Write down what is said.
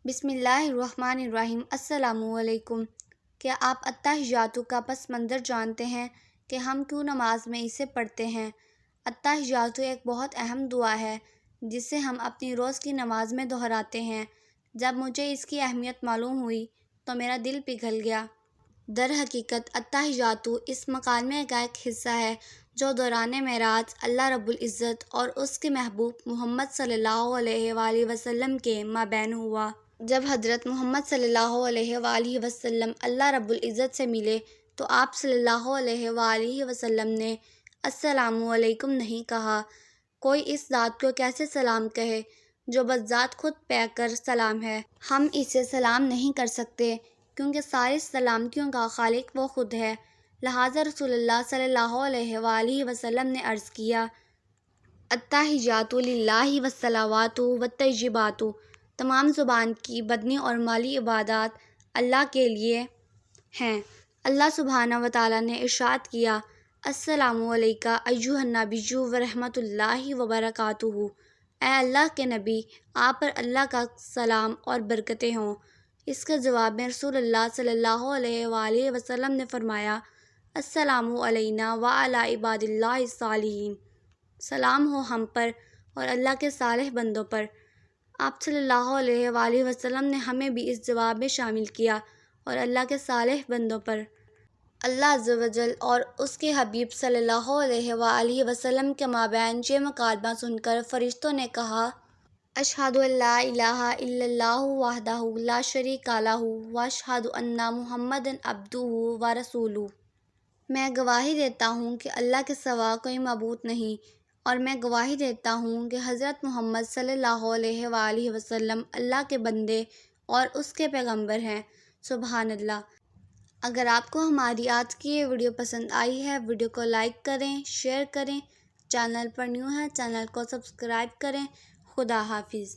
بسم اللہ الرحمن الرحیم۔ السلام علیکم۔ کیا آپ التحیات کا پس منظر جانتے ہیں کہ ہم کیوں نماز میں اسے پڑھتے ہیں؟ التحیات ایک بہت اہم دعا ہے جسے ہم اپنی روز کی نماز میں دہراتے ہیں۔ جب مجھے اس کی اہمیت معلوم ہوئی تو میرا دل پگھل گیا۔ در حقیقت التحیات اس مکالمے کا ایک حصہ ہے جو دوران معراج اللہ رب العزت اور اس کے محبوب محمد صلی اللہ علیہ وآلہ وسلم کے مابین ہوا۔ جب حضرت محمد صلی اللہ علیہ وآلہ وسلم اللہ رب العزت سے ملے تو آپ صلی اللہ علیہ وآلہ وسلم نے السلام علیکم نہیں کہا۔ کوئی اس ذات کو کیسے سلام کہے جو بذات خود پیکر سلام ہے۔ ہم اسے سلام نہیں کر سکتے کیونکہ ساری سلامتیوں کا خالق وہ خود ہے۔ لہٰذا رسول اللہ صلی اللہ علیہ وآلہ وسلم نے عرض کیا، التحیات للہ والصلوات والطیبات، تمام زبان کی، بدنی اور مالی عبادات اللہ کے لیے ہیں۔ اللہ سبحانہ وتعالیٰ نے ارشاد کیا، السلام علیکہ ایھا النبی ورحمۃ اللہ وبرکاتہ۔ اے اللہ کے نبی، آپ پر اللہ کا سلام اور برکتیں ہوں۔ اس کے جواب میں رسول اللہ صلی اللہ علیہ وآلہ وسلم نے فرمایا، السلام علینا وعلی عباد اللہ الصالحین۔ سلام ہو ہم پر اور اللہ کے صالح بندوں پر۔ آپ صلی اللہ علیہ وآلہ وسلم نے ہمیں بھی اس جواب میں شامل کیا، اور اللہ کے صالح بندوں پر۔ اللہ عز و جل اور اس کے حبیب صلی اللہ علیہ وآلہ وسلم کے مابین یہ مکالمہ سن کر فرشتوں نے کہا، اشہد ان لا الہ الا اللہ وحدہ لا شریک لہ واشہد ان محمدًا عبدہ ورسولہ۔ میں گواہی دیتا ہوں کہ اللہ کے سوا کوئی معبود نہیں، اور میں گواہی دیتا ہوں کہ حضرت محمد صلی اللہ علیہ وآلہ وسلم اللہ کے بندے اور اس کے پیغمبر ہیں۔ سبحان اللہ۔ اگر آپ کو ہماری آج کی یہ ویڈیو پسند آئی ہے، ویڈیو کو لائک کریں، شیئر کریں، چینل پر نیو ہے چینل کو سبسکرائب کریں۔ خدا حافظ۔